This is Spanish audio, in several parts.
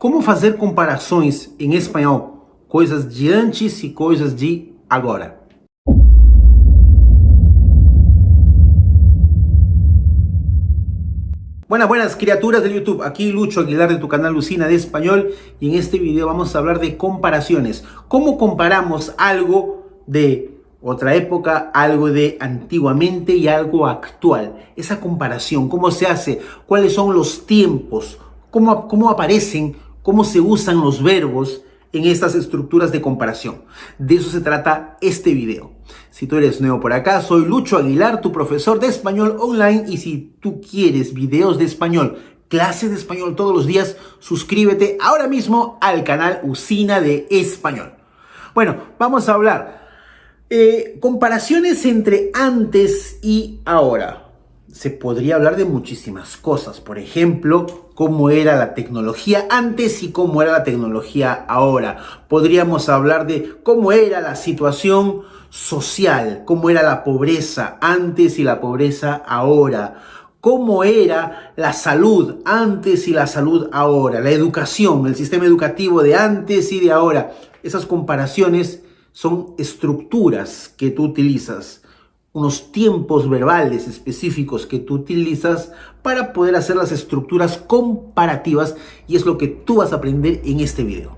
Como fazer comparações em espanhol? Coisas de antes e coisas de agora. Buenas criaturas del YouTube, aquí Lucho Aguilar de tu canal Lucina de Español y en este video vamos a hablar de comparaciones. ¿Cómo comparamos algo de otra época, algo de antiguamente y algo actual? Esa comparación, ¿cómo se hace? ¿Cuáles son los tiempos? ¿Cómo aparecen? ¿Cómo se usan los verbos en estas estructuras de comparación? De eso se trata este video. Si tú eres nuevo por acá, soy Lucho Aguilar, tu profesor de español online, y si tú quieres videos de español, clases de español todos los días, suscríbete ahora mismo al canal Lucina de Español. Bueno, vamos a hablar comparaciones entre antes y ahora. Se podría hablar de muchísimas cosas, por ejemplo, cómo era la tecnología antes y cómo era la tecnología ahora. Podríamos hablar de cómo era la situación social, cómo era la pobreza antes y la pobreza ahora, cómo era la salud antes y la salud ahora, la educación, el sistema educativo de antes y de ahora. Esas comparaciones son estructuras que tú utilizas, unos tiempos verbales específicos que tú utilizas para poder hacer las estructuras comparativas, y es lo que tú vas a aprender en este video.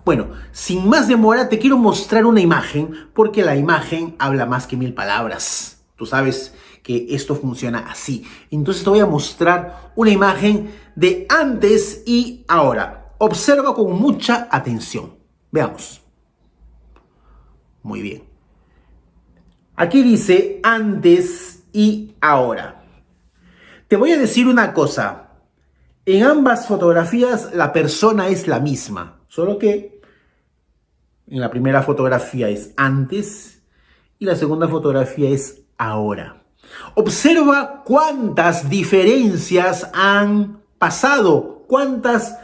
Bueno, sin más demora te quiero mostrar una imagen, porque la imagen habla más que 1000 palabras. Tú sabes que esto funciona así. Entonces te voy a mostrar una imagen de antes y ahora. Observa con mucha atención. Veamos. Muy bien. Aquí dice antes y ahora. Te voy a decir una cosa. En ambas fotografías la persona es la misma, solo que en la primera fotografía es antes y la segunda fotografía es ahora. Observa cuántas diferencias han pasado, cuántas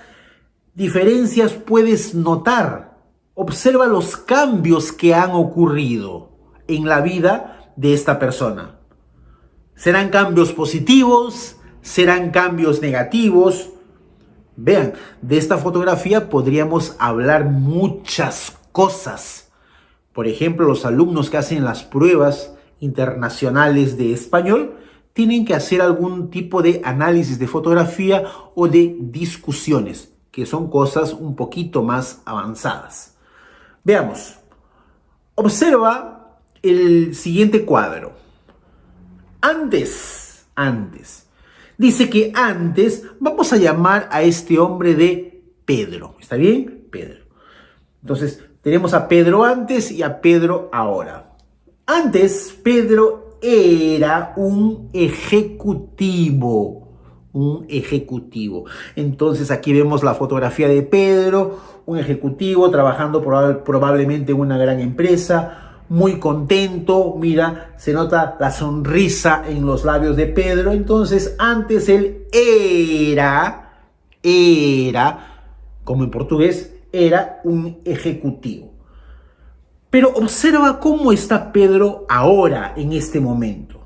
diferencias puedes notar. Observa los cambios que han ocurrido en la vida de esta persona. ¿Serán cambios positivos? ¿Serán cambios negativos? Vean, de esta fotografía podríamos hablar muchas cosas. Por ejemplo, los alumnos que hacen las pruebas internacionales de español tienen que hacer algún tipo de análisis de fotografía o de discusiones, que son cosas un poquito más avanzadas. Veamos. Observa el siguiente cuadro. Antes. Dice que antes vamos a llamar a este hombre de Pedro. ¿Está bien? Pedro. Entonces, tenemos a Pedro antes y a Pedro ahora. Antes, Pedro era un ejecutivo. Entonces, aquí vemos la fotografía de Pedro, un ejecutivo trabajando probablemente en una gran empresa. Muy contento, mira, se nota la sonrisa en los labios de Pedro. Entonces, antes él era, como en portugués, era un ejecutivo. Pero observa cómo está Pedro ahora, en este momento.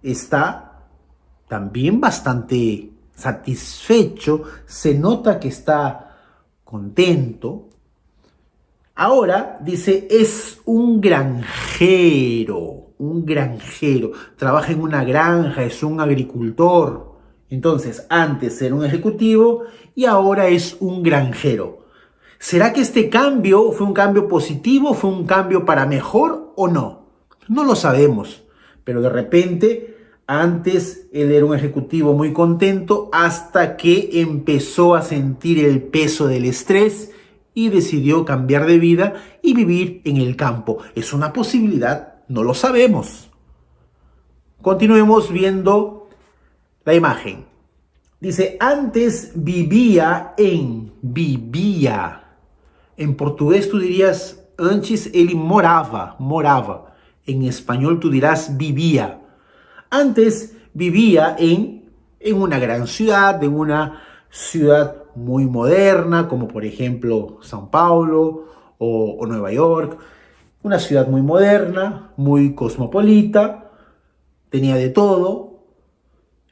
Está también bastante satisfecho, se nota que está contento. Ahora, dice, es un granjero, trabaja en una granja, es un agricultor. Entonces, antes era un ejecutivo y ahora es un granjero. ¿Será que este cambio fue un cambio positivo, fue un cambio para mejor o no? No lo sabemos, pero de repente, antes él era un ejecutivo muy contento hasta que empezó a sentir el peso del estrés y decidió cambiar de vida y vivir en el campo. ¿Es una posibilidad? No lo sabemos. Continuemos viendo la imagen. Dice, antes vivía. En portugués tú dirías, antes ele morava. En español tú dirás vivía. Antes vivía en una gran ciudad, en una ciudad muy moderna, como por ejemplo São Paulo o Nueva York. Una ciudad muy moderna, muy cosmopolita, tenía de todo.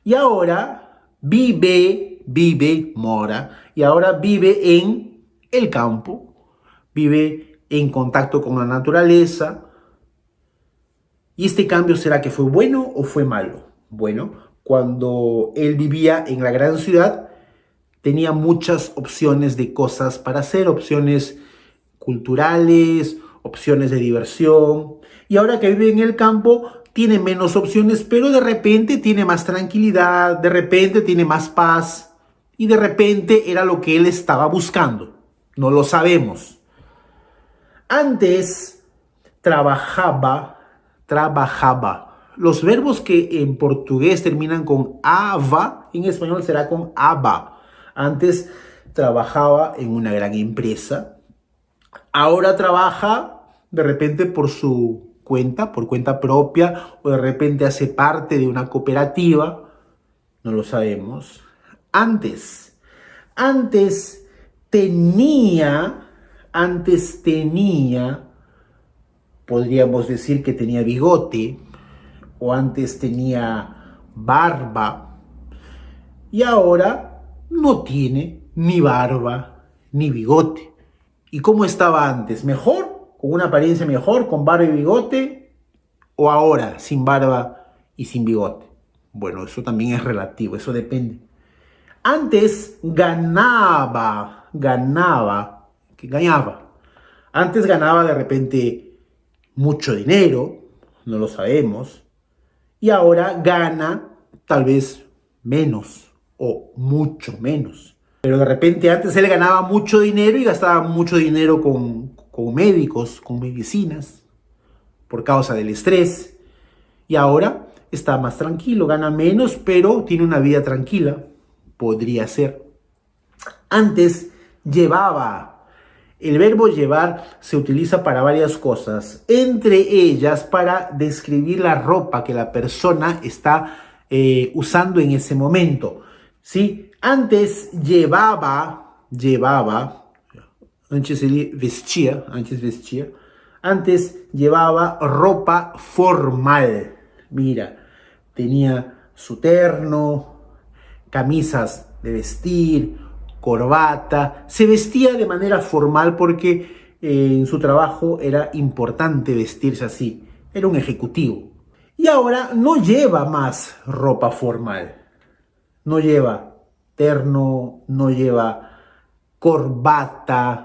Y ahora vive vive, mora, y ahora vive en el campo, vive en contacto con la naturaleza. ¿Y este cambio será que fue bueno o fue malo? Bueno, cuando él vivía en la gran ciudad, tenía muchas opciones de cosas para hacer, opciones culturales, opciones de diversión. Y ahora que vive en el campo, tiene menos opciones, pero de repente tiene más tranquilidad, de repente tiene más paz, y de repente era lo que él estaba buscando. No lo sabemos. Antes trabajaba. Los verbos que en portugués terminan con ava, en español será con aba. Antes trabajaba en una gran empresa. Ahora trabaja de repente por su cuenta, por cuenta propia, o de repente hace parte de una cooperativa. No lo sabemos. Antes tenía, podríamos decir que tenía bigote, o antes tenía barba, y ahora no tiene ni barba ni bigote. ¿Y cómo estaba antes? ¿Mejor? ¿Con una apariencia mejor, con barba y bigote? ¿O ahora, sin barba y sin bigote? Bueno, eso también es relativo, eso depende. Antes ganaba. Antes ganaba de repente mucho dinero, no lo sabemos. Y ahora gana tal vez menos o mucho menos. Pero de repente antes él ganaba mucho dinero y gastaba mucho dinero con médicos, con medicinas, por causa del estrés. Y ahora está más tranquilo, gana menos, pero tiene una vida tranquila. Podría ser. Antes llevaba. El verbo llevar se utiliza para varias cosas, entre ellas para describir la ropa que la persona está usando en ese momento, ¿sí? Antes antes llevaba ropa formal. Mira, tenía su terno, camisas de vestir, corbata, se vestía de manera formal porque en su trabajo era importante vestirse así, era un ejecutivo. Y ahora no lleva más ropa formal, no lleva terno, no lleva corbata.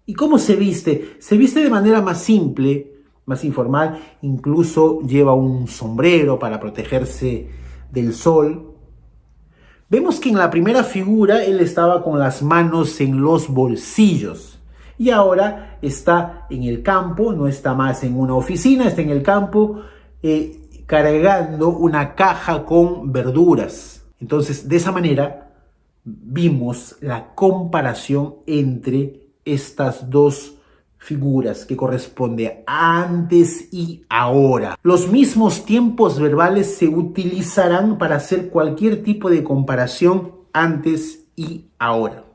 ¿Y cómo se viste? Se viste de manera más simple, más informal, incluso lleva un sombrero para protegerse del sol. Vemos que en la primera figura él estaba con las manos en los bolsillos y ahora está en el campo, no está más en una oficina, está en el campo cargando una caja con verduras. Entonces, de esa manera vimos la comparación entre estas dos figuras que corresponde a antes y ahora. Los mismos tiempos verbales se utilizarán para hacer cualquier tipo de comparación antes y ahora.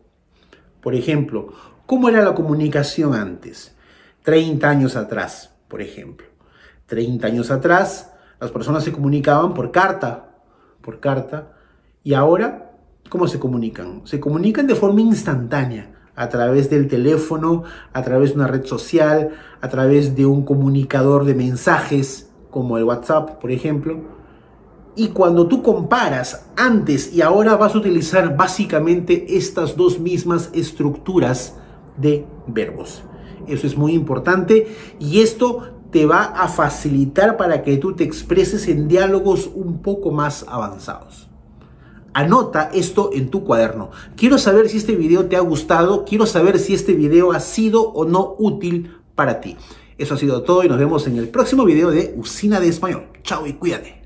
Por ejemplo, ¿cómo era la comunicación antes? 30 años atrás, por ejemplo. 30 años atrás, las personas se comunicaban por carta. Y ahora, ¿cómo se comunican? Se comunican de forma instantánea, a través del teléfono, a través de una red social, a través de un comunicador de mensajes, como el WhatsApp, por ejemplo. Y cuando tú comparas antes y ahora, vas a utilizar básicamente estas dos mismas estructuras de verbos. Eso es muy importante y esto te va a facilitar para que tú te expreses en diálogos un poco más avanzados. Anota esto en tu cuaderno. Quiero saber si este video te ha gustado. Quiero saber si este video ha sido o no útil para ti. Eso ha sido todo y nos vemos en el próximo video de Usina de Español. Chao y cuídate.